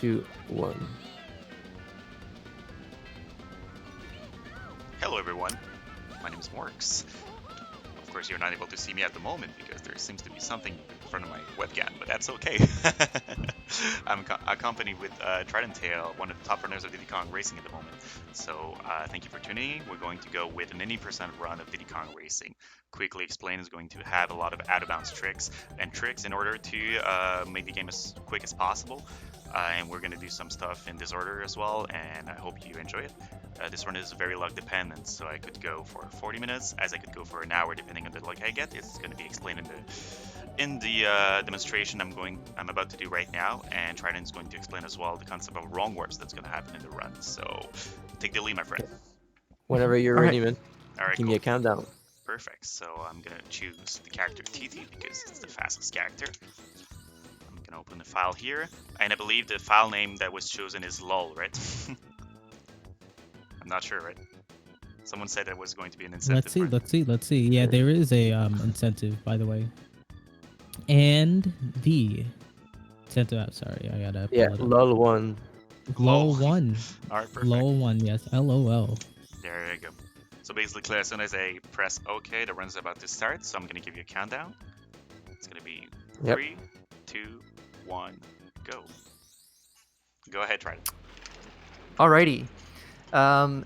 2, 1. Hello everyone, my name is Morks. Of course you're not able to see me at the moment because there seems to be something in front of my webcam, but that's okay. I'm accompanied with Trident Tail, one of the top runners of Diddy Kong Racing at the moment. So thank you for tuning in. We're going to go with an 80% run of Diddy Kong Racing. Quickly Explain is going to have a lot of out-of-bounds tricks in order to make the game as quick as possible. And we're going to do some stuff in this order as well, and I hope you enjoy it. This one is very luck dependent, so I could go for 40 minutes, as I could go for an hour, depending on the luck I get. It's going to be explained in the demonstration I'm about to do right now, and Trident's going to explain as well the concept of wrong warps that's going to happen in the run. So take the lead, my friend. Whenever you're ready, man. All right, Give me a countdown. Perfect. So I'm going to choose the character TT because it's the fastest character. I'm going to open the file here, and I believe the file name that was chosen is LOL, right? I'm not sure, right? Someone said there was going to be an incentive. Let's see. Yeah, there is a incentive, by the way. And the incentive. Sorry, I gotta. Yeah, LOL1. LOL1. All right, perfect. LOL1. Yes. LOL. There you go. So basically, as soon as I press OK, the run's about to start. So I'm gonna give you a countdown. It's gonna be 3, 2, 1, go. Go ahead, try it. Alrighty.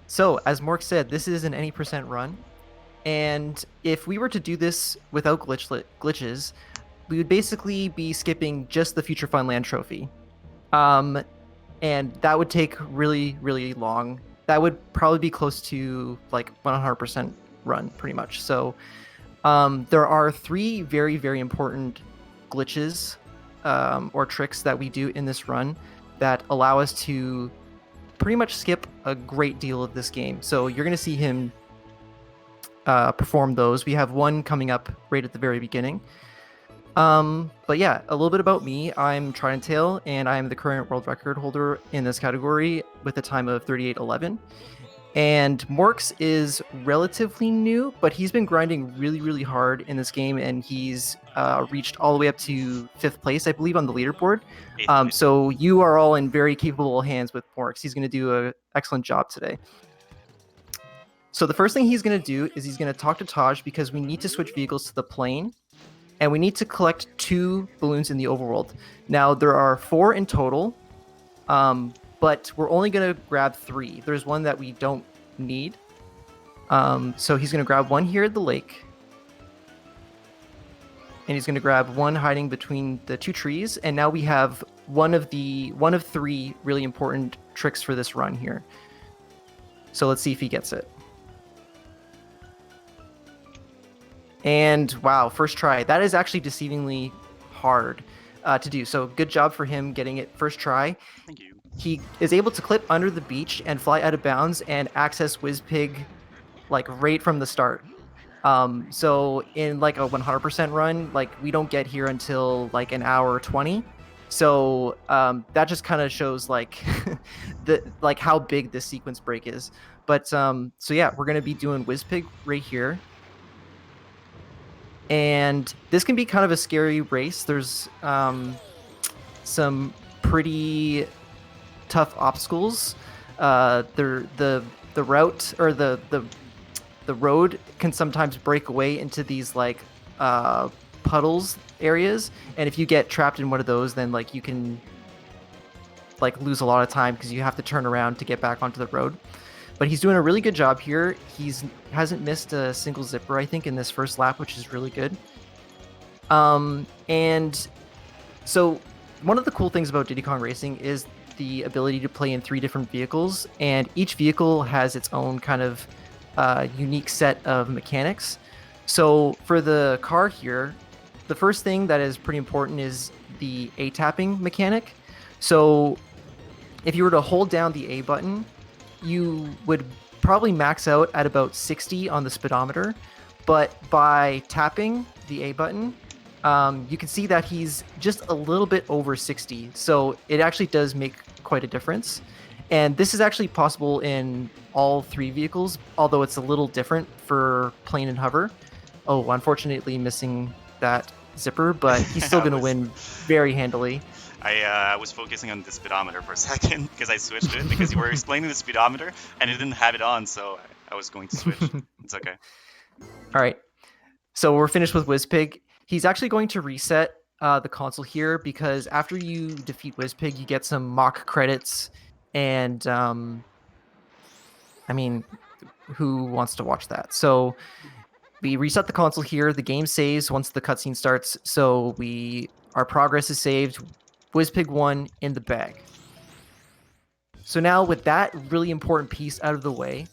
So as Mork said, this is an any percent run, and if we were to do this without glitches, we would basically be skipping just the Future Funland trophy, and that would take really, really long. That would probably be close to like 100% run, pretty much. So there are 3 very, very important glitches or tricks that we do in this run that allow us to pretty much skip a great deal of this game. So you're going to see him perform those. We have one coming up right at the very beginning. But yeah, a little bit about me. I'm Trident Tail, and I'm the current world record holder in this category with a time of 38:11. And Morks is relatively new, but he's been grinding really, really hard in this game, and he's reached all the way up to 5th place, I believe, on the leaderboard. So you are all in very capable hands with Morks. He's going to do an excellent job today. So the first thing he's going to do is he's going to talk to Taj because we need to switch vehicles to the plane, and we need to collect 2 balloons in the overworld. Now, there are 4 in total, but we're only going to grab 3. There's one that we don't need. So he's going to grab one here at the lake. And he's going to grab one hiding between the 2 trees. And now we have one of 3 really important tricks for this run here. So let's see if he gets it. And wow, first try. That is actually deceivingly hard to do. So good job for him getting it first try. Thank you. He is able to clip under the beach and fly out of bounds and access WizPig like right from the start. So in like a 100% run, like we don't get here until like an hour 20. So that just kind of shows like like how big this sequence break is. But so yeah, we're gonna be doing WizPig right here. And this can be kind of a scary race. There's some pretty tough obstacles. The route or the road can sometimes break away into these like puddles areas, and if you get trapped in one of those, then like you can like lose a lot of time because you have to turn around to get back onto the road. But he's doing a really good job here. Hasn't missed a single zipper, I think, in this first lap, which is really good. And so one of the cool things about Diddy Kong Racing is the ability to play in 3 different vehicles, and each vehicle has its own kind of unique set of mechanics. So for the car here, the first thing that is pretty important is the A tapping mechanic. So if you were to hold down the A button, you would probably max out at about 60 on the speedometer, but by tapping the A button, you can see that he's just a little bit over 60. So it actually does make quite a difference. And this is actually possible in all 3 vehicles, although it's a little different for plane and hover. Oh, unfortunately missing that zipper, but he's still going to win very handily. I was focusing on the speedometer for a second because I switched it because you were explaining the speedometer and it didn't have it on, so I was going to switch. It's okay. All right. So we're finished with Wizpig. He's actually going to reset the console here because after you defeat Wizpig, you get some mock credits, and I mean, who wants to watch that? So we reset the console here. The game saves once the cutscene starts, so our progress is saved. Wizpig 1 in the bag. So now with that really important piece out of the way,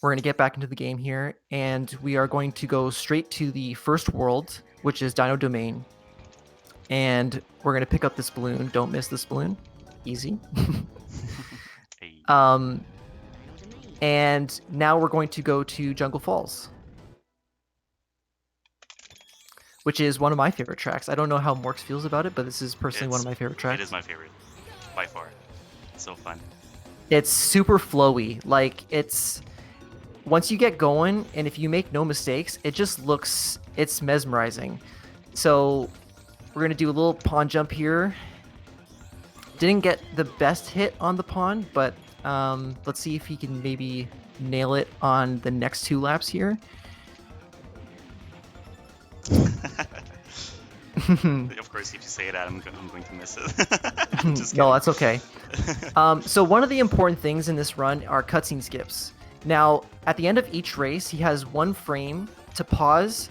we're going to get back into the game here, and we are going to go straight to the first world, which is Dino Domain. And we're going to pick up this balloon. Don't miss this balloon. Easy. Hey. And now we're going to go to Jungle Falls, which is one of my favorite tracks. I don't know how Morks feels about it, but this is personally one of my favorite tracks. It is my favorite, by far. It's so fun. It's super flowy. Like, once you get going, and if you make no mistakes, it's mesmerizing. So we're gonna do a little pond jump here. Didn't get the best hit on the pond, but let's see if he can maybe nail it on the next 2 laps here. Of course, if you say that, I'm going to miss it. Just No, kidding. that's okay. So one of the important things in this run are cutscene skips. Now, at the end of each race, he has 1 frame to pause,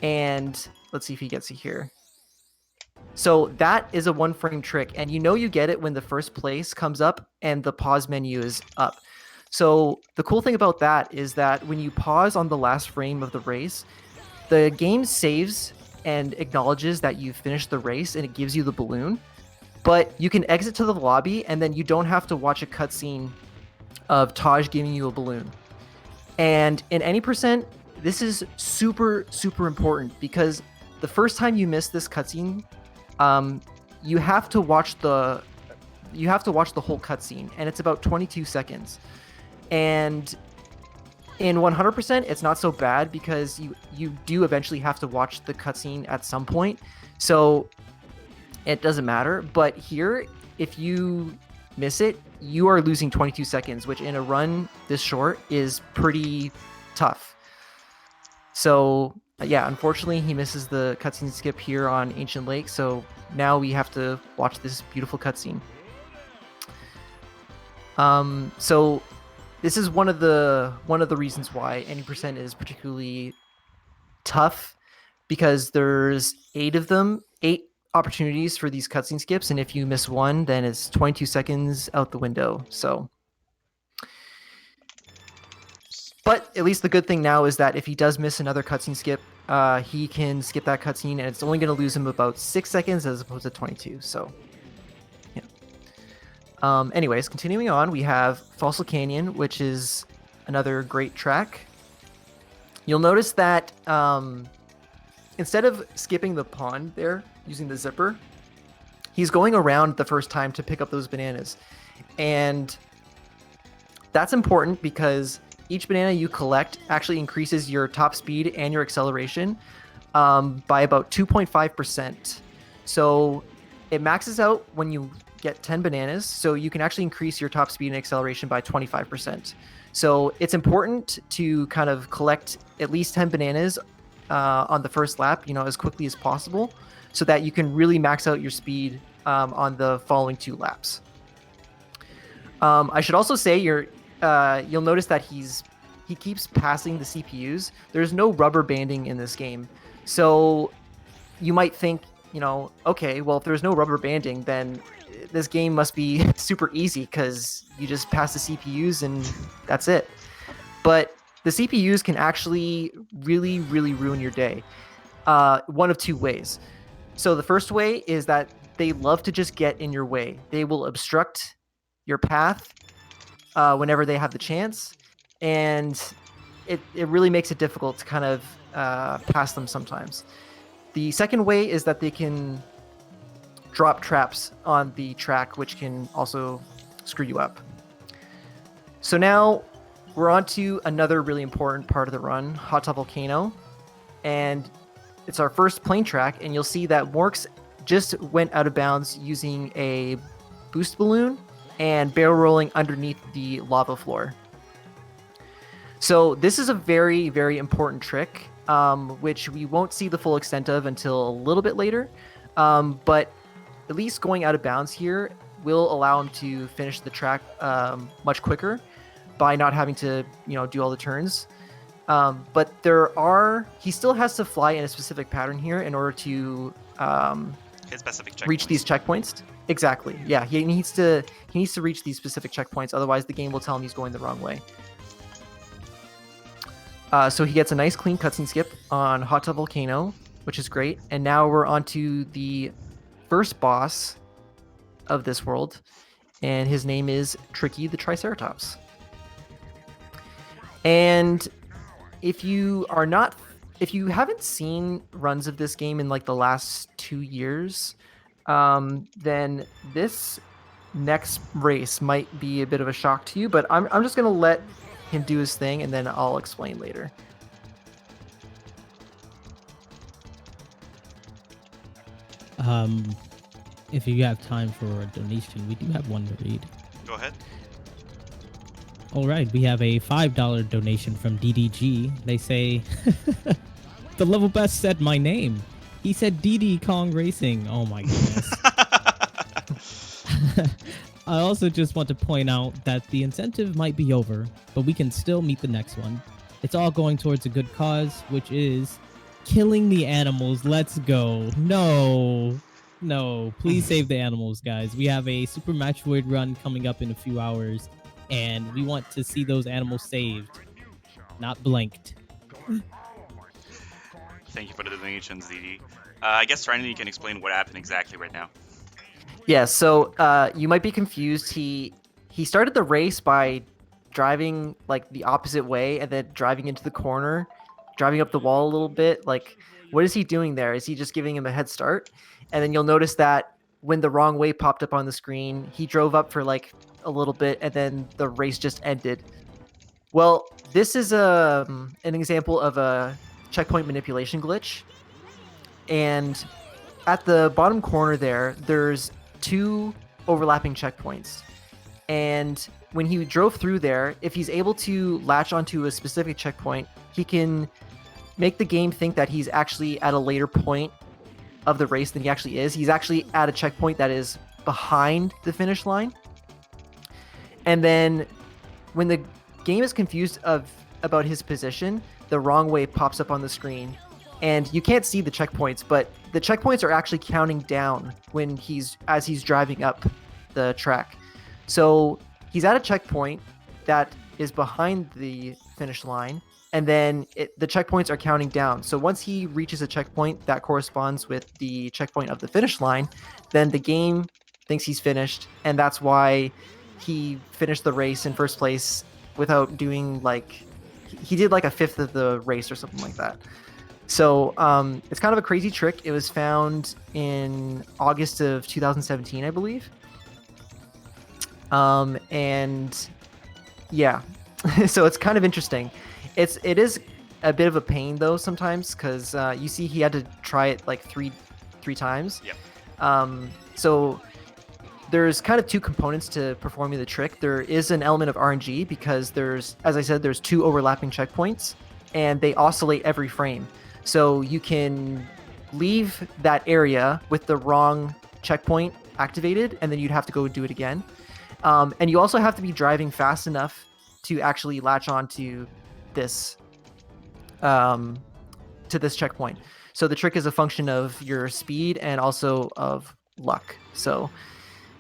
and let's see if he gets it here. So that is a 1 frame trick, and you get it when the first place comes up and the pause menu is up. So the cool thing about that is that when you pause on the last frame of the race, the game saves and acknowledges that you've finished the race, and it gives you the balloon. But you can exit to the lobby, and then you don't have to watch a cutscene of Taj giving you a balloon. And in any %, this is super, super important because the first time you miss this cutscene, you have to watch the whole cutscene, and it's about 22 seconds. And in 100%, it's not so bad because you do eventually have to watch the cutscene at some point, so it doesn't matter. But here, if you miss it, you are losing 22 seconds, which in a run this short is pretty tough. So yeah, unfortunately, he misses the cutscene skip here on Ancient Lake, so now we have to watch this beautiful cutscene. So this is one of the reasons why any % is particularly tough, because there's 8 opportunities for these cutscene skips, and if you miss one, then it's 22 seconds out the window. So, but at least the good thing now is that if he does miss another cutscene skip, he can skip that cutscene, and it's only going to lose him about 6 seconds as opposed to 22. So, yeah. Anyways, continuing on, we have Fossil Canyon, which is another great track. You'll notice that instead of skipping the pond there using the zipper, he's going around the first time to pick up those bananas. And that's important because each banana you collect actually increases your top speed and your acceleration by about 2.5%. So it maxes out when you get 10 bananas, so you can actually increase your top speed and acceleration by 25%. So it's important to kind of collect at least 10 bananas on the first lap, as quickly as possible, so that you can really max out your speed on the following 2 laps. I should also say you'll notice that he keeps passing the CPUs. There's no rubber banding in this game, so you might think, okay, well, if there's no rubber banding, then this game must be super easy because you just pass the CPUs and that's it. But the CPUs can actually really, really ruin your day. One of 2 ways. So the first way is that they love to just get in your way. They will obstruct your path whenever they have the chance, and it really makes it difficult to kind of pass them sometimes. The second way is that they can drop traps on the track, which can also screw you up. So now we're on to another really important part of the run, Hot Top Volcano, and it's our first plane track, and you'll see that Morks just went out of bounds using a boost balloon and barrel rolling underneath the lava floor. So this is a very, very important trick, which we won't see the full extent of until a little bit later. But at least going out of bounds here will allow him to finish the track much quicker by not having to, do all the turns. But he still has to fly in a specific pattern here in order to Hit specific checkpoints. reach these checkpoints. Exactly. Yeah, he needs to reach these specific checkpoints. Otherwise, the game will tell him he's going the wrong way. So he gets a nice clean cutscene skip on Hot Tub Volcano, which is great. And now we're on to the first boss of this world, and his name is Tricky the Triceratops. And if you haven't seen runs of this game in like the last 2 years, then this next race might be a bit of a shock to you, but I'm just gonna let him do his thing and then I'll explain later. If you have time for a donation, we do have one to read. Go ahead. All right, we have a $5 donation from DDG. They say, the level best said my name. He said Diddy Kong Racing. Oh my goodness. I also just want to point out that the incentive might be over, but we can still meet the next one. It's all going towards a good cause, which is killing the animals. Let's go. No, please save the animals, guys. We have a Super Metroid run coming up in a few hours, and we want to see those animals saved, not blanked. Thank you for the donations, Didi. I guess Ryan, you can explain what happened exactly right now. Yeah, so you might be confused. He started the race by driving like the opposite way and then driving into the corner, driving up the wall a little bit. Like, what is he doing there? Is he just giving him a head start? And then you'll notice that when the wrong way popped up on the screen, he drove up for like a little bit and then the race just ended. Well, this is an example of a checkpoint manipulation glitch. And at the bottom corner there's 2 overlapping checkpoints. And when he drove through there, if he's able to latch onto a specific checkpoint, he can make the game think that he's actually at a later point of the race than he actually is. He's actually at a checkpoint that is behind the finish line. And then when the game is confused about his position, the wrong way pops up on the screen. And you can't see the checkpoints, but the checkpoints are actually counting down as he's driving up the track. So he's at a checkpoint that is behind the finish line, and then the checkpoints are counting down. So once he reaches a checkpoint that corresponds with the checkpoint of the finish line, then the game thinks he's finished, and that's why he finished the race in first place without doing he did like a fifth of the race or something like that. So it's kind of a crazy trick. It was found in August of 2017, I believe. And yeah, so it's kind of interesting. It is a bit of a pain though sometimes, because you see he had to try it like three times. Yep. So there's kind of 2 components to performing the trick. There is an element of RNG because as I said, there's 2 overlapping checkpoints and they oscillate every frame. So you can leave that area with the wrong checkpoint activated, and then you'd have to go do it again. And you also have to be driving fast enough to actually latch on to this checkpoint. So the trick is a function of your speed and also of luck. So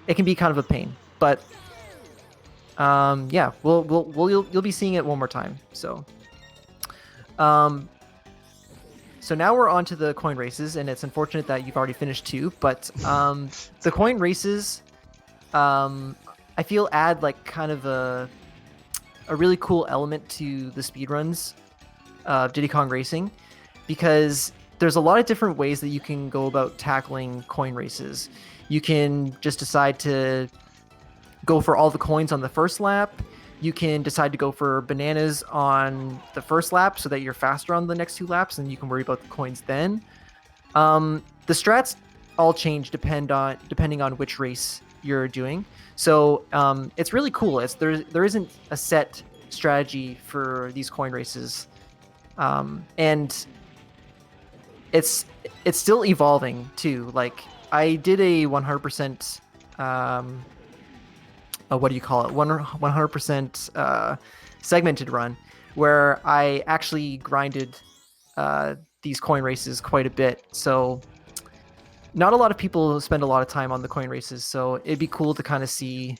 it can be kind of a pain, but yeah, you'll be seeing it one more time. So so now we're on to the coin races, and it's unfortunate that you've already finished 2, but the coin races, I feel add like kind of a really cool element to the speedruns of Diddy Kong Racing, because there's a lot of different ways that you can go about tackling coin races. You can just decide to go for all the coins on the first lap. You can decide to go for bananas on the first lap so that you're faster on the next 2 laps and you can worry about the coins then. The strats all change depending on which race you're doing. So it's really cool. There isn't a set strategy for these coin races, and it's still evolving too. Like I did a 100%. What do you call it? 100% segmented run, where I actually grinded these coin races quite a bit. So not a lot of people spend a lot of time on the coin races, so it'd be cool to kind of see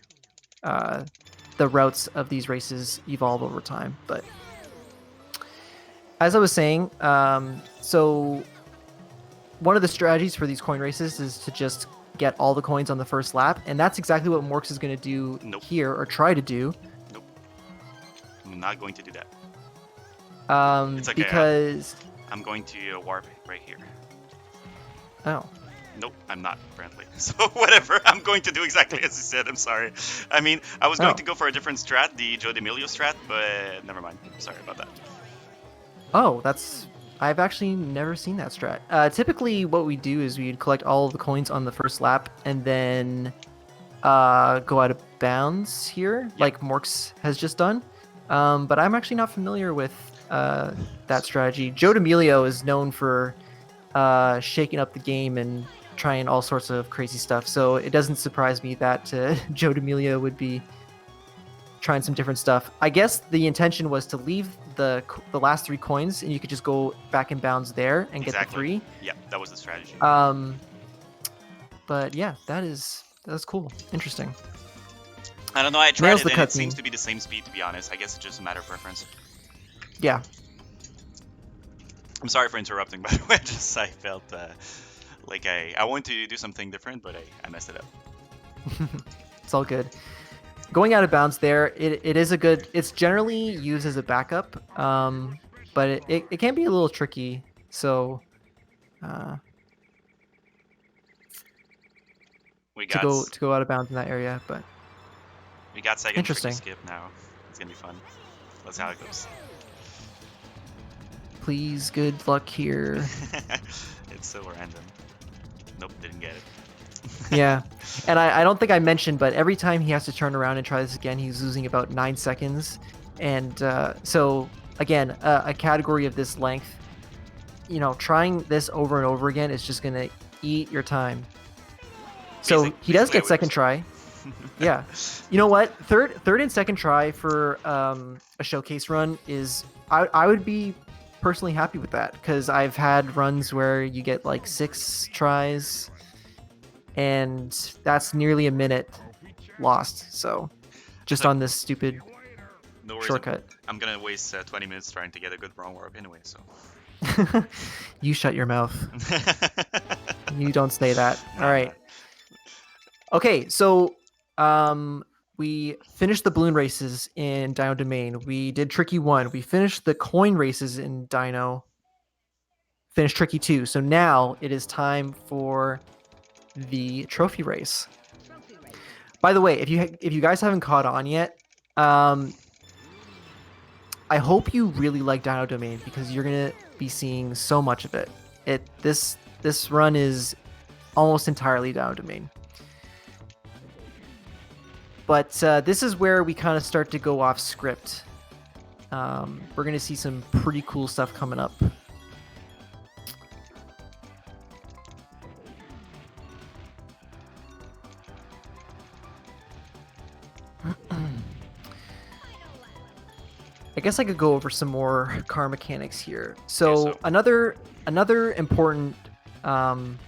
the routes of these races evolve over time. But as I was saying, so one of the strategies for these coin races is to just get all the coins on the first lap, and that's exactly what MorKs is going to do here, or try to do. Nope. I'm not going to do that. It's okay, because I'm going to warp right here. Oh. Nope, I'm not, apparently. So whatever, I'm going to do exactly as you said, I'm sorry. I mean, I was going to go for a different strat, the Joe D'Amelio strat, but never mind. Sorry about that. Oh, I've actually never seen that strat. Typically what we do is we'd collect all of the coins on the first lap and then go out of bounds here, like MorKs has just done. But I'm actually not familiar with that strategy. Joe D'Amelio is known for shaking up the game and trying all sorts of crazy stuff, so it doesn't surprise me that Joe D'Amelio would be trying some different stuff. I guess the intention was to leave the last 3 coins, and you could just go back in bounds there and get the 3. Yeah, that was the strategy. But yeah, that's cool. Interesting. I don't know. I tried it, and it seems to be the same speed. To be honest, I guess it's just a matter of preference. Yeah. I'm sorry for interrupting, by the way. I felt like I wanted to do something different, but I messed it up. It's all good. Going out of bounds there, it is a good. It's generally used as a backup, but it can be a little tricky. So, to go out of bounds in that area, but we got second tricky skip now. It's gonna be fun. Let's see how it goes. Please, good luck here. It's so random. Nope, didn't get it. Yeah, and I don't think I mentioned, but every time he has to turn around and try this again, he's losing about 9 seconds. And so, again, a category of this length, trying this over and over again is just going to eat your time. So he does get second try. Yeah. You know what? Third and second try for a showcase run is, I would be personally happy with that, because I've had runs where you get like 6 tries, and that's nearly a minute lost. So just on this stupid shortcut. I'm gonna waste 20 minutes trying to get a good wrong warp anyway, so. You shut your mouth. You don't say that. All right. Okay, so we finished the balloon races in Dino Domain. We did Tricky 1. We finished the coin races in Dino. Finished Tricky 2. So now it is time for the trophy race. By the way, if you guys haven't caught on yet, I hope you really like Dino Domain, because you're gonna be seeing so much of it. This run is almost entirely Dino Domain. But this is where we kind of start to go off script. We're going to see some pretty cool stuff coming up. I guess I could go over some more car mechanics here. So another important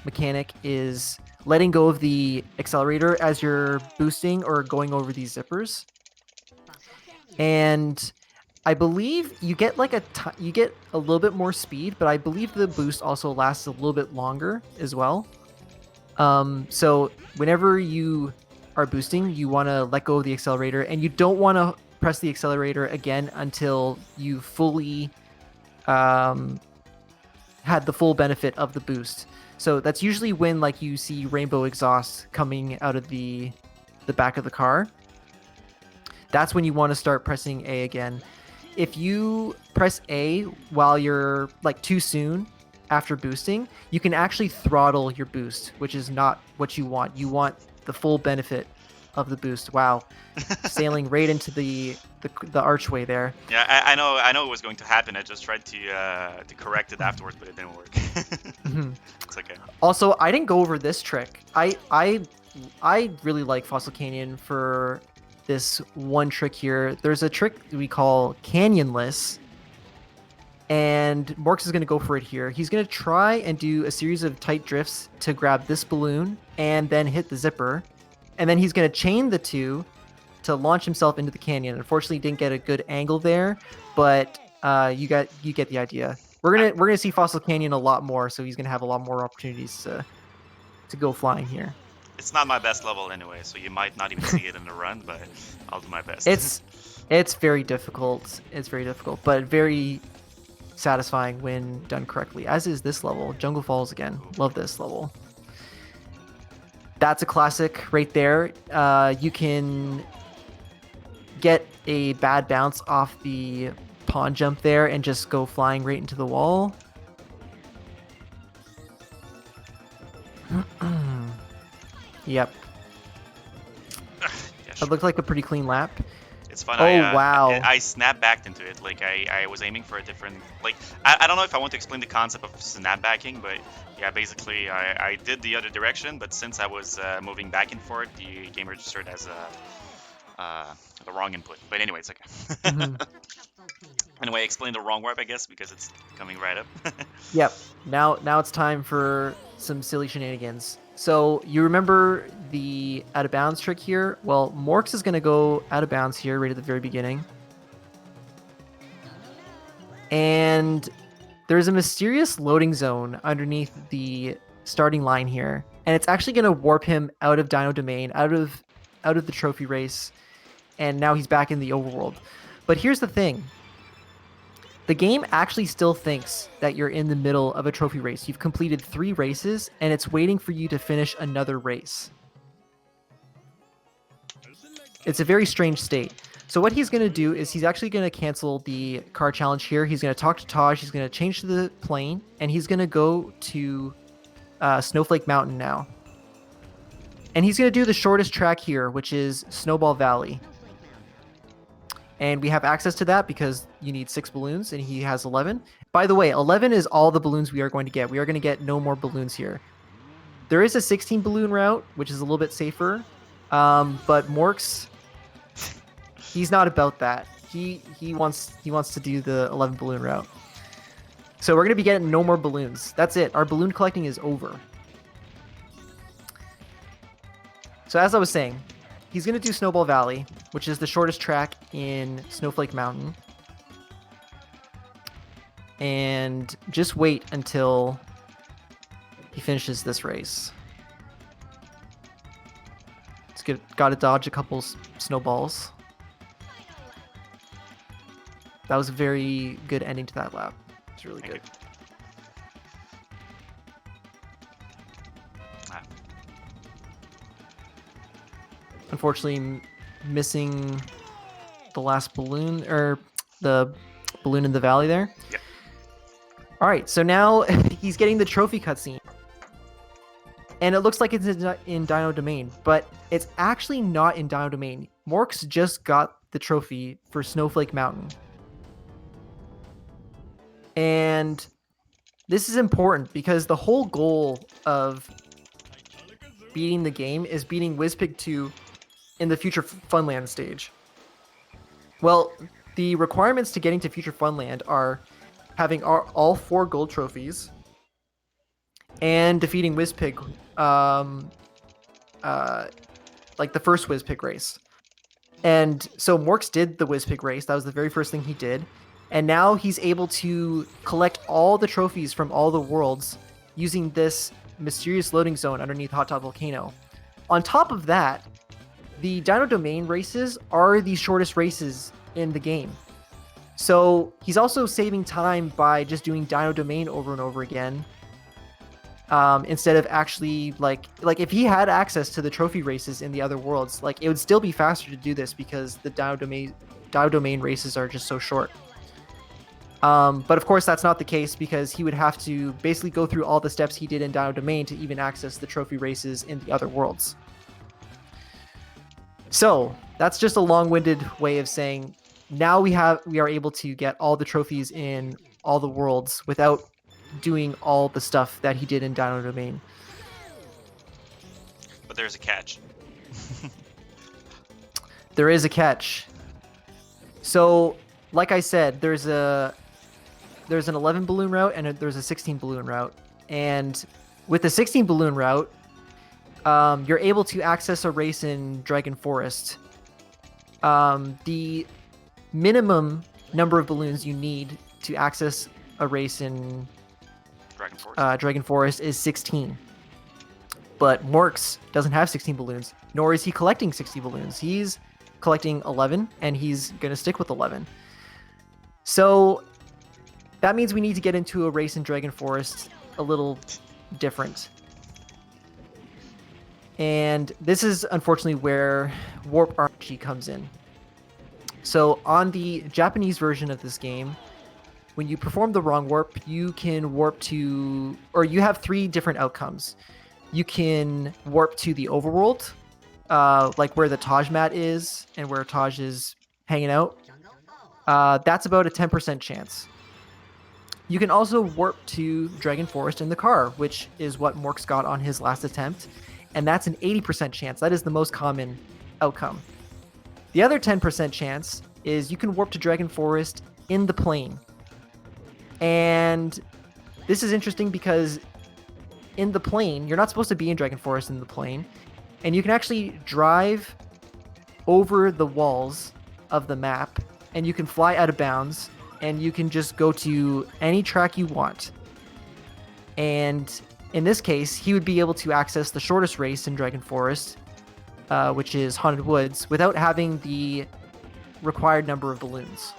mechanic is letting go of the accelerator as you're boosting or going over these zippers. And I believe you get like you get a little bit more speed, but I believe the boost also lasts a little bit longer as well. So whenever you are boosting, you want to let go of the accelerator, and you don't want to press the accelerator again until you fully had the full benefit of the boost. So that's usually when like you see rainbow exhaust coming out of the back of the car. That's when you want to start pressing A again. If you press A while you're like too soon, after boosting, you can actually throttle your boost, which is not what you want. You want the full benefit of the boost. Wow, sailing right into the archway there. Yeah, I know it was going to happen. I just tried to correct it afterwards, but it didn't work. It's okay. Also, I didn't go over this trick. I really like Fossil Canyon for this one trick here. There's a trick we call Canyonless, and Morks is going to go for it here. He's going to try and do a series of tight drifts to grab this balloon and then hit the zipper. And then he's going to chain the two to launch himself into the canyon. Unfortunately, he didn't get a good angle there, but you get the idea. We're gonna see Fossil Canyon a lot more, so he's going to have a lot more opportunities to go flying here. It's not my best level anyway, so you might not even see it in the run, but I'll do my best. It's very difficult. It's very difficult, but very satisfying when done correctly, as is this level. Jungle Falls again. Love this level. That's a classic right there. You can get a bad bounce off the pond jump there and just go flying right into the wall. Yep. It looked like a pretty clean lap. It's fun. Oh, wow. I snap backed into it. Like I was aiming for a different. Like I don't know if I want to explain the concept of snapbacking, but yeah, basically I did the other direction, but since I was moving back and forth, the game registered as the wrong input. But anyway, it's okay. Anyway, I explained the wrong warp, I guess, because it's coming right up. Yep. Now it's time for some silly shenanigans. So you remember the out of bounds trick here? Well, Morks is going to go out of bounds here right at the very beginning. And there's a mysterious loading zone underneath the starting line here. And it's actually going to warp him out of Dino Domain, out of the trophy race. And now he's back in the overworld. But here's the thing. The game actually still thinks that you're in the middle of a trophy race. You've completed 3 races, and it's waiting for you to finish another race. It's a very strange state. So what he's going to do is he's actually going to cancel the car challenge here. He's going to talk to Taj. He's going to change to the plane, and he's going to go to Snowflake Mountain now. And he's going to do the shortest track here, which is Snowball Valley. And we have access to that because you need 6 balloons, and he has 11. By the way, 11 is all the balloons we are going to get. We are going to get no more balloons here. There is a 16 balloon route, which is a little bit safer. But Morks, he's not about that. He wants to do the 11 balloon route. So we're going to be getting no more balloons. That's it. Our balloon collecting is over. So as I was saying, he's going to do Snowball Valley, which is the shortest track in Snowflake Mountain. And just wait until he finishes this race. He's got to dodge a couple snowballs. That was a very good ending to that lap. It's really good. Unfortunately, missing the last balloon, or the balloon in the valley there. Yep. All right, so now he's getting the trophy cutscene. And it looks like it's in Dino Domain, but it's actually not in Dino Domain. Morks just got the trophy for Snowflake Mountain. And this is important because the whole goal of beating the game is beating WizPig 2 in the Future Funland stage. Well, the requirements to getting to Future Funland are having all 4 gold trophies and defeating WizPig, like the first WizPig race. And so Morks did the WizPig race. That was the very first thing he did. And now he's able to collect all the trophies from all the worlds using this mysterious loading zone underneath Hot Top Volcano. On top of that, the Dino Domain races are the shortest races in the game. So he's also saving time by just doing Dino Domain over and over again. Instead of actually like if he had access to the trophy races in the other worlds, like it would still be faster to do this because the Dino Domain races are just so short. But of course, that's not the case because he would have to basically go through all the steps he did in Dino Domain to even access the trophy races in the other worlds. So that's just a long-winded way of saying now we are able to get all the trophies in all the worlds without doing all the stuff that he did in Dino Domain. But there's a catch. There is a catch. So, like I said, there's an 11 balloon route and there's a 16 balloon route. And with the 16 balloon route, you're able to access a race in Dragon Forest. The minimum number of balloons you need to access a race in Dragon Forest is 16. But Morks doesn't have 16 balloons, nor is he collecting 60 balloons. He's collecting 11, and he's going to stick with 11. So that means we need to get into a race in Dragon Forest a little different. And this is unfortunately where Warp RNG comes in. So on the Japanese version of this game, when you perform the wrong warp, you can warp to, or you have 3 different outcomes. You can warp to the overworld, like where the Taj mat is and where Taj is hanging out. That's about a 10% chance. You can also warp to Dragon Forest in the car, which is what Morks got on his last attempt. And that's an 80% chance. That is the most common outcome. The other 10% chance is you can warp to Dragon Forest in the plane. And this is interesting because in the plane, you're not supposed to be in Dragon Forest in the plane, and you can actually drive over the walls of the map, and you can fly out of bounds, and you can just go to any track you want. And in this case, he would be able to access the shortest race in Dragon Forest, which is Haunted Woods, without having the required number of balloons.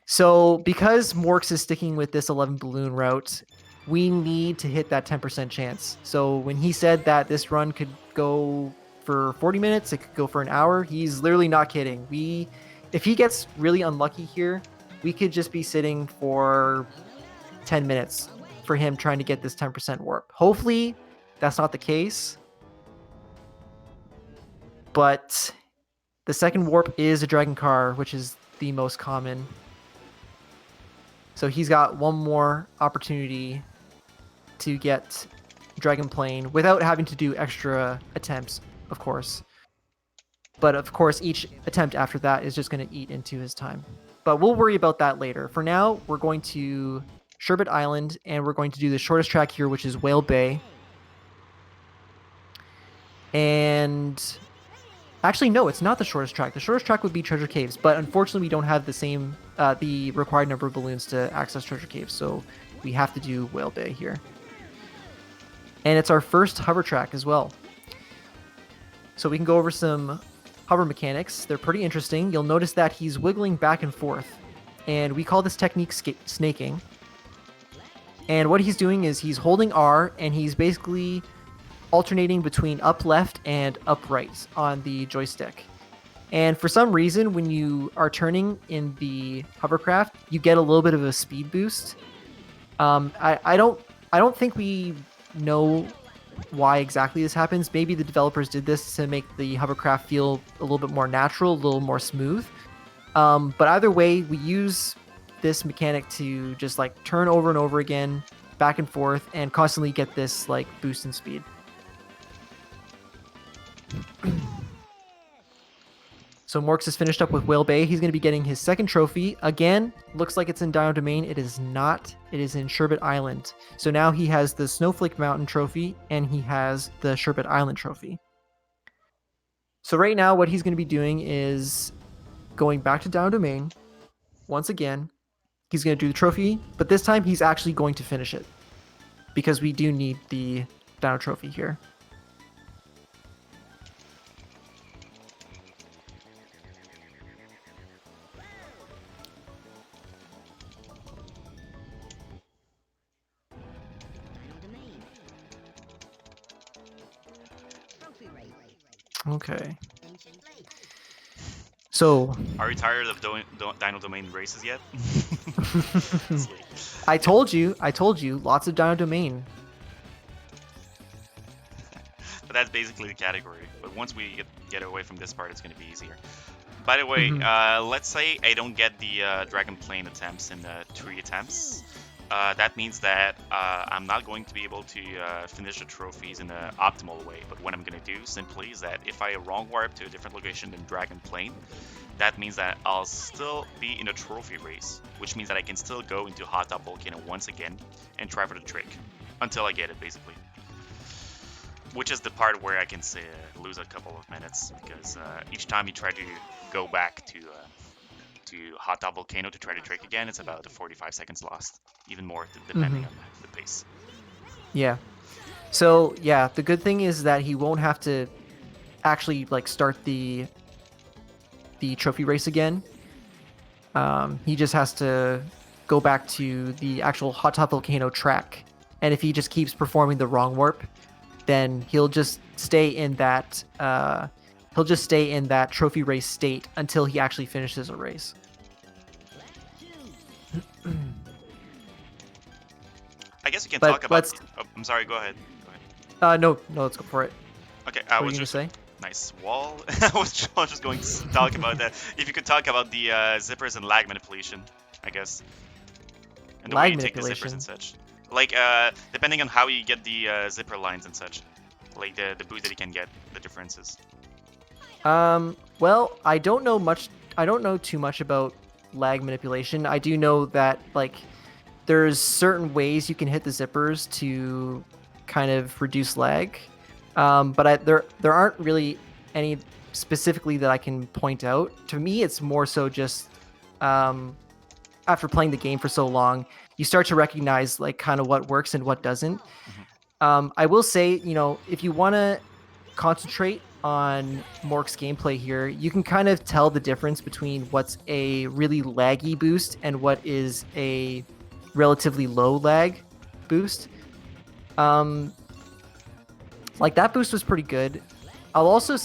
So because Morks is sticking with this 11 balloon route, we need to hit that 10% chance. So when he said that this run could go for 40 minutes, it could go for an hour, he's literally not kidding. If he gets really unlucky here, we could just be sitting for 10 minutes for him trying to get this 10% warp. Hopefully that's not the case. But the second warp is a dragon car, which is the most common. So he's got one more opportunity to get Dragon Plane without having to do extra attempts, of course. But of course, each attempt after that is just going to eat into his time. But we'll worry about that later. For now, we're going to Sherbet Island, and we're going to do the shortest track here, which is Whale Bay. And actually, no, it's not the shortest track. The shortest track would be Treasure Caves, but unfortunately, we don't have the required number of balloons to access Treasure Caves, so we have to do Whale Bay here. And it's our first hover track as well. So we can go over some hover mechanics. They're pretty interesting. You'll notice that he's wiggling back and forth, and we call this technique snaking. And what he's doing is he's holding R, and he's basically alternating between up left and up right on the joystick. And for some reason, when you are turning in the hovercraft, you get a little bit of a speed boost. I don't think we know why exactly this happens. Maybe the developers did this to make the hovercraft feel a little bit more natural, a little more smooth. But either way, we use this mechanic to just like turn over and over again, back and forth, and constantly get this like boost in speed. So Morks has finished up with Whale Bay. He's going to be getting his second trophy. Again, looks like it's in Dino Domain. It is not. It is in Sherbet Island. So now he has the Snowflake Mountain trophy, and he has the Sherbet Island trophy. So right now, what he's going to be doing is going back to Dino Domain. Once again, he's going to do the trophy, but this time he's actually going to finish it, because we do need the Dino trophy here. Okay. So Are you tired of Dino Domain races yet? Sweet. I told you, lots of Dino Domain. But that's basically the category. But once we get away from this part, it's going to be easier. By the way, let's say I don't get the Dragon Plane attempts in 3 attempts. That means that I'm not going to be able to finish the trophies in an optimal way. But what I'm going to do simply is that if I wrong warp to a different location than Dragon Plane, that means that I'll still be in a trophy race, which means that I can still go into Hot Top Volcano once again and try for the trick until I get it, basically. Which is the part where I can say lose a couple of minutes, because each time you try to go back to Hot Top Volcano to try to trick again, it's about 45 seconds lost, even more depending on the pace. Yeah. So yeah, the good thing is that he won't have to actually like start the trophy race again. He just has to go back to the actual Hot Top Volcano track, and if he just keeps performing the wrong warp, then he'll just stay in that trophy race state until he actually finishes a race. I guess you can talk about. Oh, I'm sorry. Go ahead. No, let's go for it. Okay. What were you gonna say? Nice wall. I was just going to talk about that. If you could talk about the zippers and lag manipulation, I guess. And the way you take the zippers and such. Like, depending on how you get the zipper lines and such. Like the boost that you can get, the differences. Well, I don't know too much about lag manipulation. I do know that, like, there's certain ways you can hit the zippers to kind of reduce lag. But there aren't really any specifically that I can point out. To me, it's more so just after playing the game for so long, you start to recognize like kind of what works and what doesn't. I will say, if you want to concentrate on MorK's gameplay here, you can kind of tell the difference between what's a really laggy boost and what is a relatively low lag boost. Like that boost was pretty good. I'll also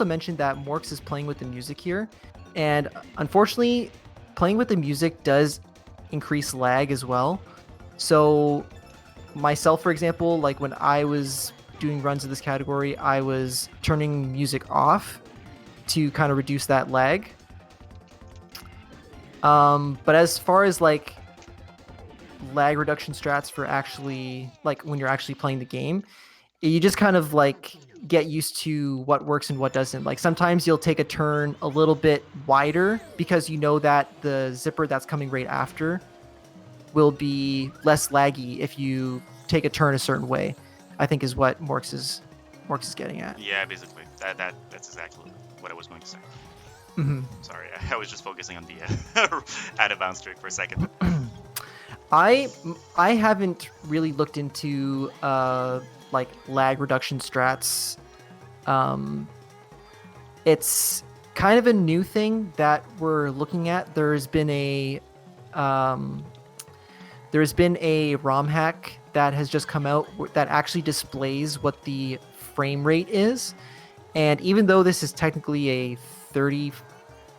mention that MorKs is playing with the music here, and unfortunately, playing with the music does increase lag as well. So myself, for example, like when I was doing runs of this category, I was turning music off to kind of reduce that lag. But as far as like lag reduction strats for actually like when you're actually playing the game, you just kind of like get used to what works and what doesn't. Like sometimes you'll take a turn a little bit wider because you know that the zipper that's coming right after will be less laggy if you take a turn a certain way, I think is what MorKs is getting at. Yeah, basically. That's exactly what I was going to say. Sorry, I was just focusing on the out of bounds trick for a second. I haven't really looked into like lag reduction strats. It's kind of a new thing that we're looking at. There's been a ROM hack that has just come out that actually displays what the frame rate is. And even though this is technically a 30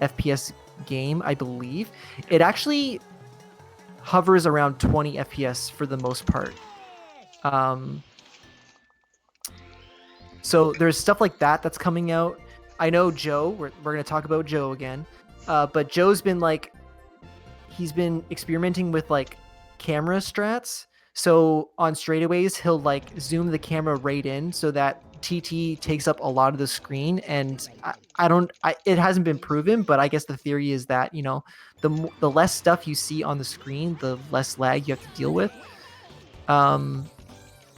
FPS game, I believe, it actually hovers around 20 FPS for the most part. So there's stuff like that that's coming out. I know Joe, we're going to talk about Joe again, but Joe's been like, he's been experimenting with like camera strats. So on straightaways, he'll like zoom the camera right in so that TT takes up a lot of the screen. And it hasn't been proven, but I guess the theory is that, the less stuff you see on the screen, the less lag you have to deal with.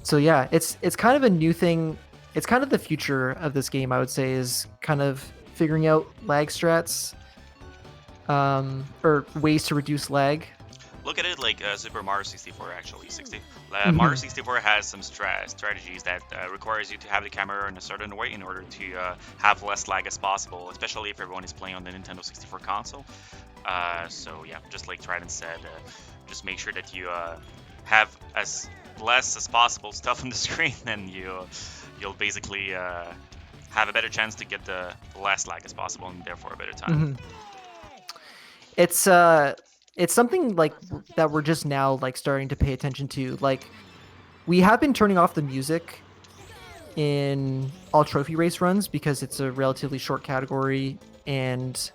So yeah, it's kind of a new thing. It's kind of the future of this game, I would say, is kind of figuring out lag strats, or ways to reduce lag. Look at it like Super Mario 64, actually. Mario 64 has some strategies that requires you to have the camera in a certain way in order to have less lag as possible, especially if everyone is playing on the Nintendo 64 console. So yeah, just like Trident said, just make sure that you have as less as possible stuff on the screen, and you'll basically have a better chance to get the less lag as possible and therefore a better time. It's something like that we're just now like starting to pay attention to. Like we have been turning off the music in all trophy race runs because it's a relatively short category and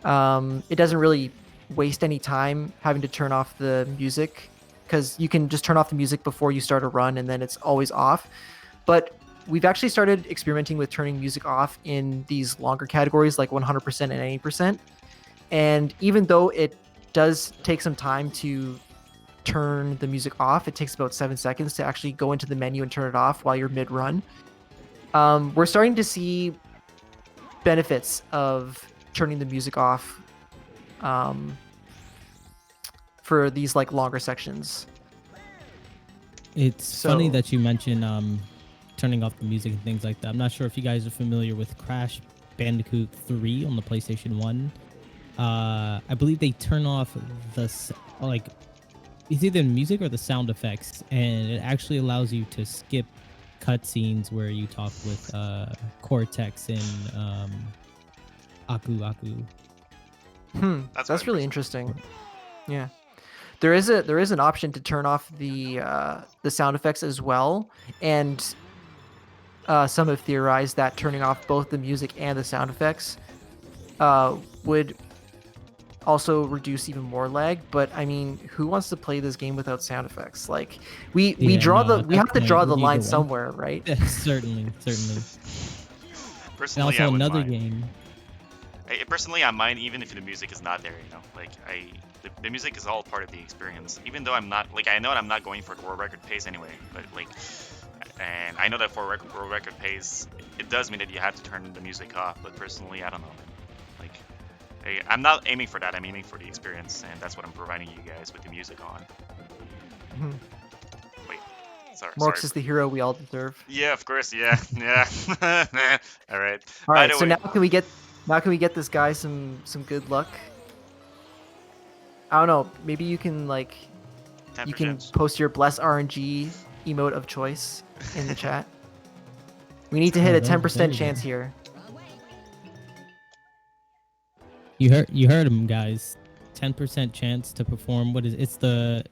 it doesn't really waste any time having to turn off the music because you can just turn off the music before you start a run and then it's always off. But we've actually started experimenting with turning music off in these longer categories like 100% and 80%. And even though it does take some time to turn the music off, it takes about 7 seconds to actually go into the menu and turn it off while you're mid-run. We're starting to see benefits of turning the music off for these like longer sections. It's funny that you mention turning off the music and things like that. I'm not sure if you guys are familiar with Crash Bandicoot 3 on the PlayStation 1. I believe they turn off it's either the music or the sound effects, and it actually allows you to skip cutscenes where you talk with Cortex and Aku. That's really interesting. Yeah. There is an option to turn off the sound effects as well, and some have theorized that turning off both the music and the sound effects would also reduce even more lag. But I mean, who wants to play this game without sound effects? Like we have to draw the line somewhere, right? Certainly. Personally, and also another game. Personally, I mind even if the music is not there. You know, like the music is all part of the experience. Even though I'm not I know I'm not going for world record pace anyway, but and I know that for world record pace, it does mean that you have to turn the music off. But personally, I don't know. I'm not aiming for that. I'm aiming for the experience, and that's what I'm providing you guys with the music on. Wait, sorry. Morks is the hero we all deserve. Yeah, of course. Yeah. All right. All right. So now can we get this guy some good luck? I don't know. Maybe you can you can post your bless RNG emote of choice in the chat. We need to hit a 10% chance here. You heard him, guys. 10% chance to perform. Is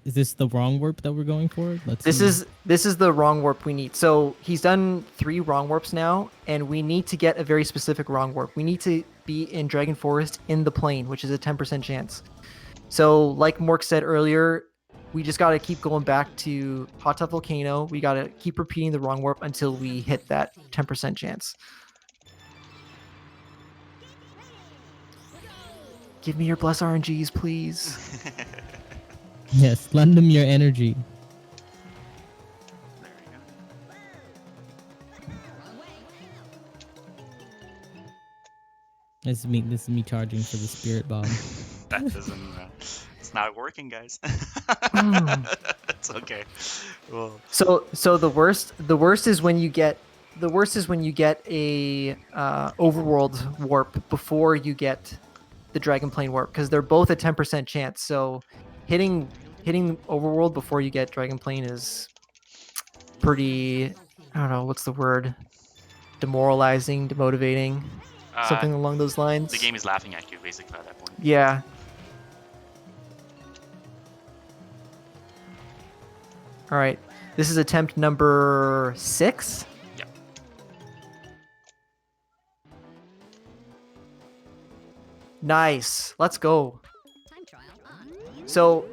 this the wrong warp that we're going for? This is the wrong warp we need. So he's done 3 wrong warps now, and we need to get a very specific wrong warp. We need to be in Dragon Forest in the plane, which is a 10% chance. So like Mork said earlier, we just got to keep going back to Hot Tub Volcano. We got to keep repeating the wrong warp until we hit that 10% chance. Give me your bless RNGs, please. Yes, lend them your energy. There we go. This is me charging for the spirit bomb. That doesn't. It's not working, guys. It's okay. Well. So the worst is when you get a overworld warp before you get the Dragon Plane warp, because they're both a 10% chance. So hitting overworld before you get Dragon Plane is pretty, I don't know, what's the word? Demoralizing, demotivating, something along those lines. The game is laughing at you basically at that point. Yeah. All right. This is attempt number 6. Yep. Nice. Let's go. So,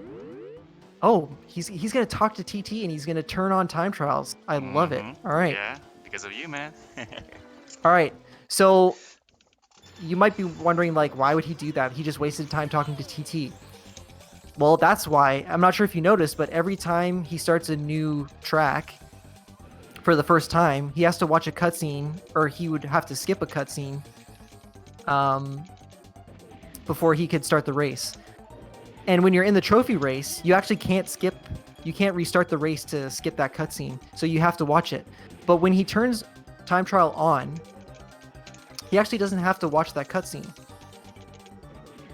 he's gonna talk to TT and he's gonna turn on time trials. I love it. All right. Yeah, because of you, man. All right. So, you might be wondering, why would he do that? He just wasted time talking to TT. Well, that's why. I'm not sure if you noticed, but every time he starts a new track for the first time, he has to watch a cutscene, or he would have to skip a cutscene before he could start the race. And when you're in the trophy race, you actually can't restart the race to skip that cutscene, so you have to watch it. But when he turns time trial on, he actually doesn't have to watch that cutscene.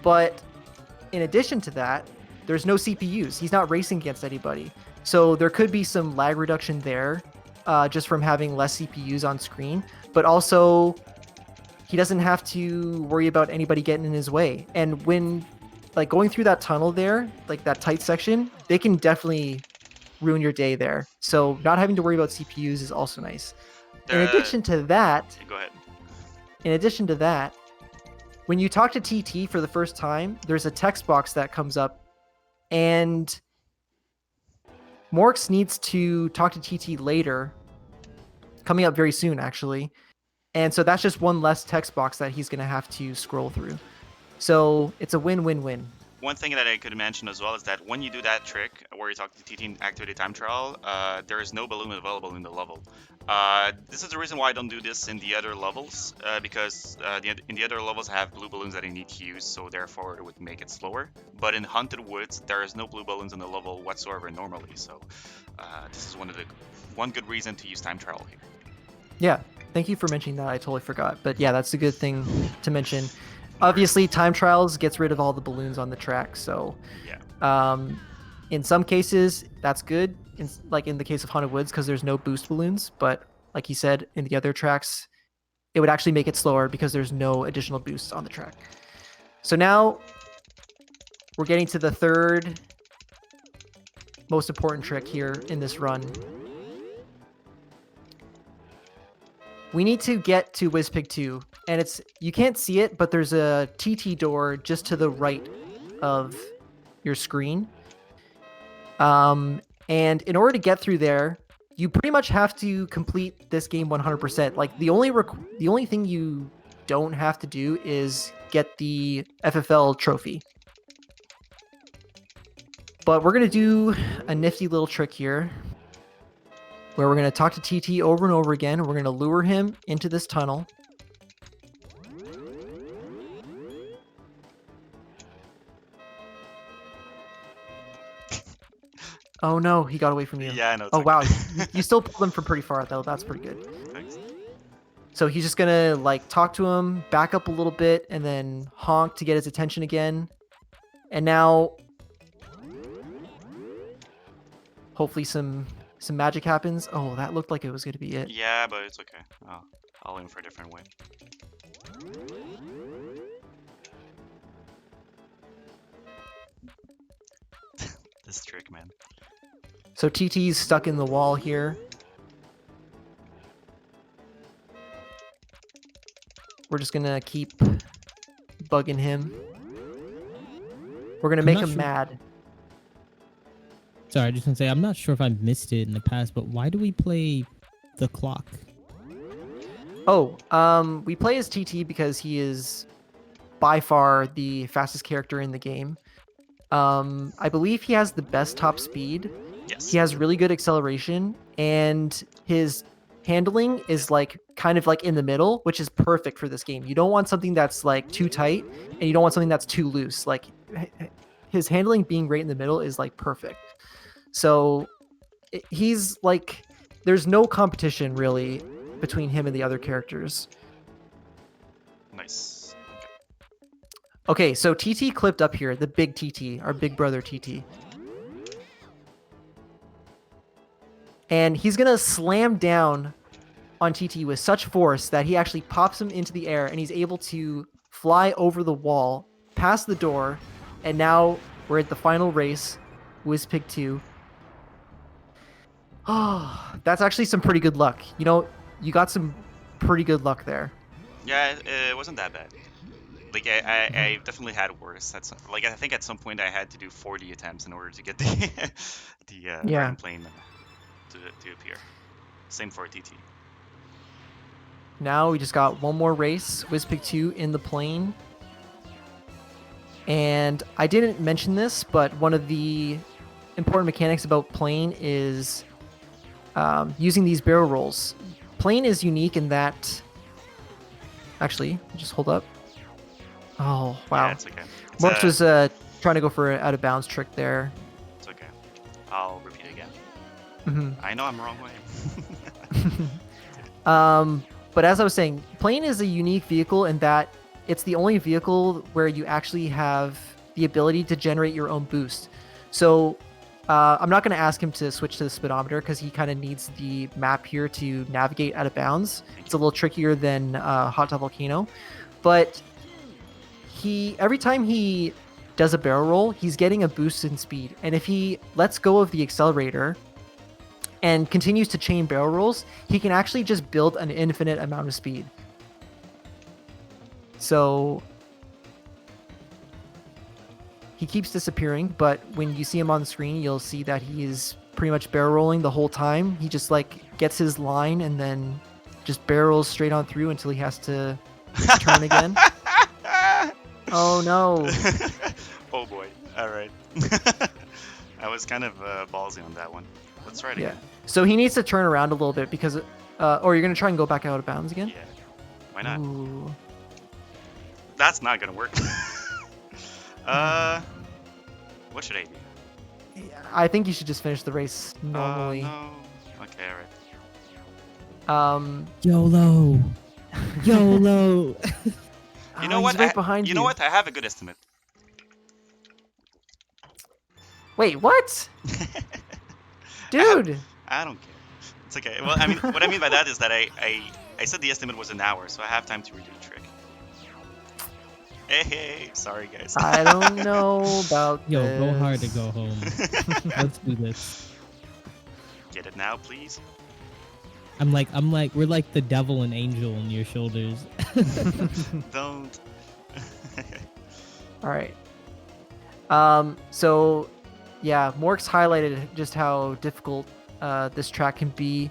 But in addition to that, there's no CPUs. He's not racing against anybody. So there could be some lag reduction there. just from having less CPUs on screen, but also he doesn't have to worry about anybody getting in his way. And when like going through that tunnel there, like that tight section, they can definitely ruin your day there. So not having to worry about CPUs is also nice. In addition to that, Go ahead. in addition to that, when you talk to TT for the first time, there's a text box that comes up, and Morks needs to talk to TT later, coming up very soon, actually. And so that's just one less text box that he's going to have to scroll through. So it's a win-win-win. One thing that I could mention as well is that when you do that trick where you talk to TT and activate a time trial, there is no balloon available in the level. This is the reason why I don't do this in the other levels, because in the other levels I have blue balloons that I need to use, so therefore it would make it slower. But in Haunted Woods, there is no blue balloons in the level whatsoever normally, so this is one good reason to use time trial here. Yeah, thank you for mentioning that. I totally forgot. But yeah, that's a good thing to mention. Obviously, time trials gets rid of all the balloons on the track, so Yeah. in some cases that's good. Like in the case of Haunted Woods, because there's no boost balloons. But like he said, in the other tracks, it would actually make it slower because there's no additional boosts on the track. So now we're getting to the third most important trick here in this run. We need to get to WizPig 2, and you can't see it, but there's a TT door just to the right of your screen. And in order to get through there, you pretty much have to complete this game 100%. Like the only thing you don't have to do is get the FFL trophy. But we're gonna do a nifty little trick here, where we're going to talk to TT over and over again. We're going to lure him into this tunnel. Oh no, he got away from you. Yeah, I know. Oh wow, you still pulled him from pretty far though. That's pretty good. Thanks. So he's just going to like talk to him, back up a little bit, and then honk to get his attention again. And now, hopefully some magic happens. Oh, that looked like it was going to be it. Yeah, but it's okay. I'll aim for a different way. This trick, man. So TT's stuck in the wall here. We're just going to keep bugging him. We're going to make him mad. Sorry, I just want to say, I'm not sure if I missed it in the past, but why do we play the clock? Oh, we play as TT because he is by far the fastest character in the game. I believe he has the best top speed. Yes. He has really good acceleration, and his handling is like kind of like in the middle, which is perfect for this game. You don't want something that's like too tight, and you don't want something that's too loose. Like his handling being right in the middle is like perfect. So he's like, there's no competition really between him and the other characters. Nice. Okay, so TT clipped up here, the big TT, our big brother TT. And he's going to slam down on TT with such force that he actually pops him into the air, and he's able to fly over the wall, past the door, and now we're at the final race, WizPig 2. Oh, that's actually some pretty good luck. You know, you got some pretty good luck there. Yeah, it wasn't that bad. Like I definitely had worse. Like I think at some point I had to do 40 attempts in order to get the dragon plane to appear. Same for TT. Now we just got one more race, WizPig 2 in the plane. And I didn't mention this, but one of the important mechanics about plane is using these barrel rolls. Plane is unique in that... Actually, just hold up. Oh, wow. Yeah, it's okay. Morks was trying to go for an out-of-bounds trick there. It's okay. I'll repeat it again. Mm-hmm. I know I'm the wrong way. But as I was saying, plane is a unique vehicle in that it's the only vehicle where you actually have the ability to generate your own boost. So I'm not going to ask him to switch to the speedometer because he kind of needs the map here to navigate out of bounds. It's a little trickier than Hot Tub Volcano, but every time he does a barrel roll, he's getting a boost in speed. And if he lets go of the accelerator and continues to chain barrel rolls, he can actually just build an infinite amount of speed. So he keeps disappearing, but when you see him on the screen, you'll see that he is pretty much barrel rolling the whole time. He just like gets his line and then just barrels straight on through until he has to turn again. Oh no. Oh boy. Alright. I was kind of ballsy on that one. Let's try it again. So he needs to turn around a little bit because, or you're going to try and go back out of bounds again? Yeah. Why not? Ooh. That's not going to work. What should I do? I think you should just finish the race normally. No. Okay, alright. YOLO. YOLO. You know what? He's right behind you know what? I have a good estimate. Wait, what? Dude. I don't care. It's okay. Well, I mean, what I mean by that is that I said the estimate was an hour, so I have time to redo the trick. Hey, sorry guys. I don't know about Yo, this. go hard to go home. Let's do this. Get it now, please. I'm like, we're like the devil and angel on your shoulders. Don't. All right. So, yeah, Morks highlighted just how difficult this track can be.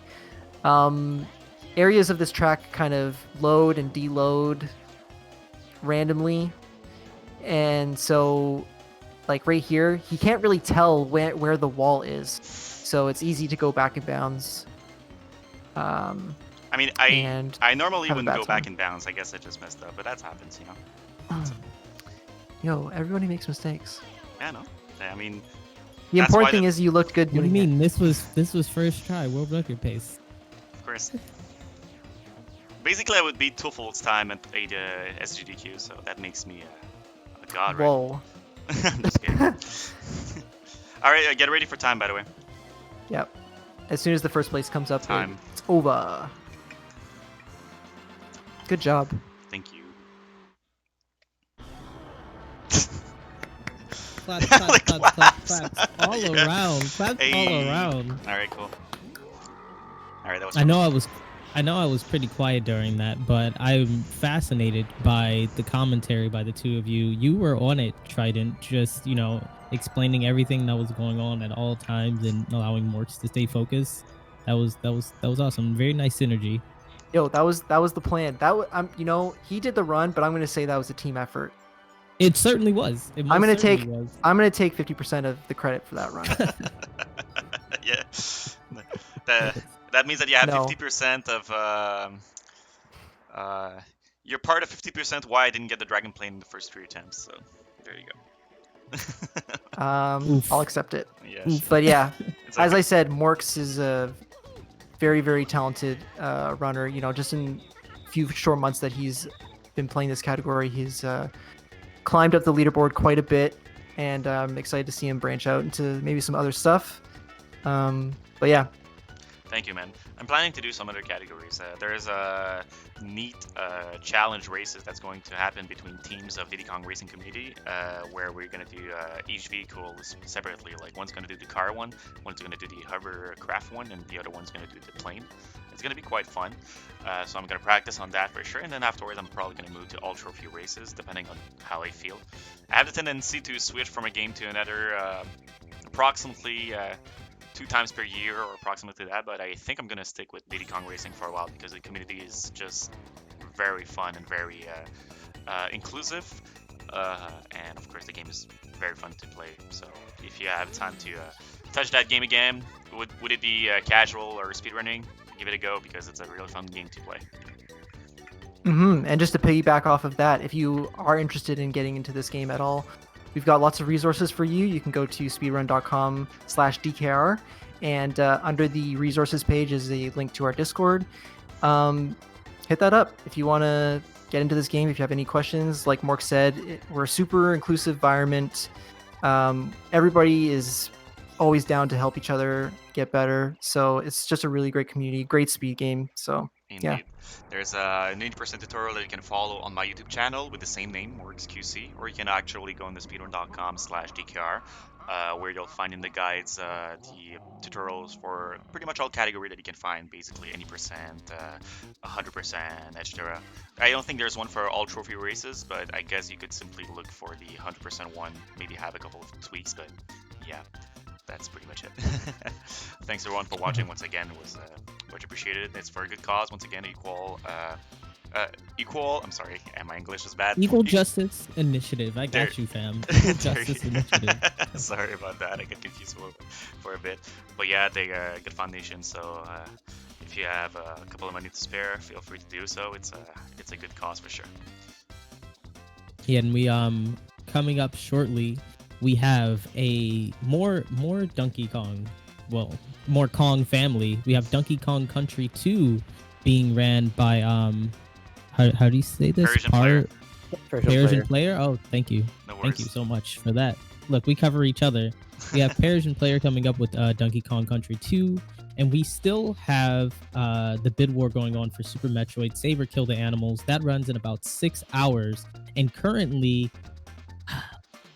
Areas of this track kind of load and deload randomly, and so, like right here, he can't really tell where the wall is, so it's easy to go back in bounds. I mean, I normally wouldn't go back in bounds. I guess I just messed up, but that happens, you know. Yo, everybody makes mistakes. Yeah, no. I mean, the important thing is you looked good. What do you doing mean? This was first try, world record pace. Of course. Basically, I would beat Tufel's time at a SGDQ, so that makes me a god, right? Whoa. I'm just kidding. All right, get ready for time, by the way. Yep. As soon as the first place comes up, Time. it's over. Good job. Thank you. Claps, claps, Like, claps, claps, claps. claps. All Yeah. around. Claps Hey. all around. All right, cool. All right, that was. I know I was pretty quiet during that, but I'm fascinated by the commentary by the two of you. You were on it, Trident, just, you know, explaining everything that was going on at all times and allowing Morks to stay focused. That was awesome. Very nice synergy. Yo, that was the plan. You know, he did the run, but I'm gonna say that was a team effort. It certainly was. It I'm most gonna certainly was. I'm gonna take 50% of the credit for that run. Yeah. That means that you have No. 50% of. You're part of 50% why I didn't get the dragon plane in the first 3 attempts. So there you go. Oof. I'll accept it. Yeah. Oof. Sure. But yeah, It's as okay. I said, Morks is a very, very talented runner. You know, just in a few short months that he's been playing this category, he's climbed up the leaderboard quite a bit, and I'm excited to see him branch out into maybe some other stuff. But yeah, Thank you, man. I'm planning to do some other categories. There's a neat challenge races that's going to happen between teams of Diddy Kong Racing Community, where we're going to do each vehicle separately. Like, one's going to do the car one, one's going to do the hovercraft one, and the other one's going to do the plane. It's going to be quite fun. So I'm going to practice on that for sure, and then afterwards I'm probably going to move to all trophy races, depending on how I feel. I have the tendency to switch from a game to another approximately 2 times per year, or approximately that, but I think I'm going to stick with Diddy Kong Racing for a while because the community is just very fun and very inclusive, and of course the game is very fun to play. So if you have time to touch that game again, would it be casual or speedrunning? Give it a go because it's a really fun game to play. And just to piggyback off of that, if you are interested in getting into this game at all, we've got lots of resources for you. You can go to speedrun.com/DKR, and under the resources page is a link to our Discord. Hit that up if you want to get into this game. If you have any questions, like Mork said, we're a super inclusive environment. Everybody is always down to help each other get better. So it's just a really great community, great speed game. So Indeed. yeah. There's an 80% tutorial that you can follow on my YouTube channel with the same name, MorKsQC, or you can actually go on the speedrun.com/DKR, where you'll find in the guides the tutorials for pretty much all category that you can find, basically any percent, 100%, etc. I don't think there's one for all trophy races, but I guess you could simply look for the 100% one, maybe have a couple of tweaks, but yeah. That's pretty much it. Thanks everyone for watching once again. It was much appreciated. It's for a good cause. Once again, I'm sorry, my English is bad. Equal Justice Initiative. I got you, fam. Equal Justice Initiative. Sorry about that. I got confused for a bit. But yeah, they good foundation. So if you have a couple of money to spare, feel free to do so. It's a good cause for sure. Yeah, and we coming up shortly, we have a more Donkey Kong, well, more Kong family. We have Donkey Kong Country 2 being ran by how do you say this? Persian player. Oh, thank you. No worries. Thank you so much for that. Look, we cover each other. We have Persian player coming up with Donkey Kong Country 2, and we still have the bid war going on for Super Metroid Save or Kill the Animals. That runs in about 6 hours, and currently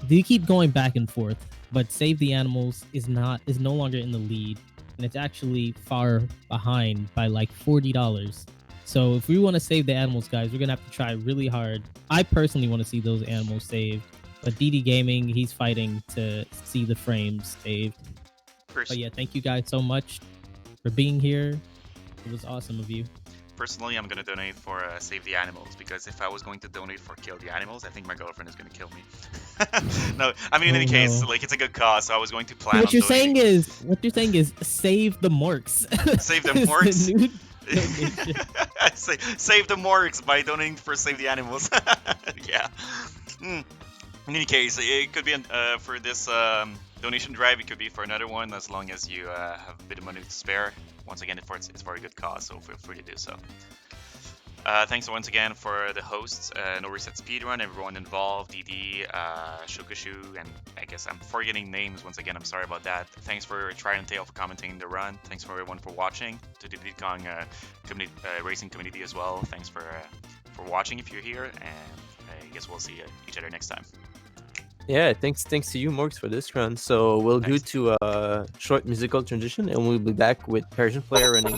they keep going back and forth, but Save the Animals is no longer in the lead, and it's actually far behind by like $40. So if we want to save the animals, guys, we're gonna have to try really hard. I personally want to see those animals saved, but Diddy Gaming, he's fighting to see the frames saved. But yeah, thank you guys so much for being here. It was awesome of you. Personally, I'm gonna donate for Save the Animals, because if I was going to donate for Kill the Animals, I think my girlfriend is gonna kill me. No, I mean in any case, like it's a good cause, so I was going to plan. What you're saying is save the Morks. Save the Morks. Save the Morks by donating for Save the Animals. Yeah. In any case, it could be for this donation drive. It could be for another one, as long as you have a bit of money to spare. Once again, it's for a good cause, so feel free to do so. Thanks once again for the hosts, NoReset Speedrun, everyone involved, Diddy, Shukashu, and I guess I'm forgetting names. Once again, I'm sorry about that. Thanks for Trident Tail for commenting the run. Thanks for everyone for watching. To the Diddy Kong racing community as well. Thanks for watching if you're here, and I guess we'll see each other next time. Yeah, thanks to you, Morks, for this run. So we'll go to a short musical transition, and we'll be back with Persian player running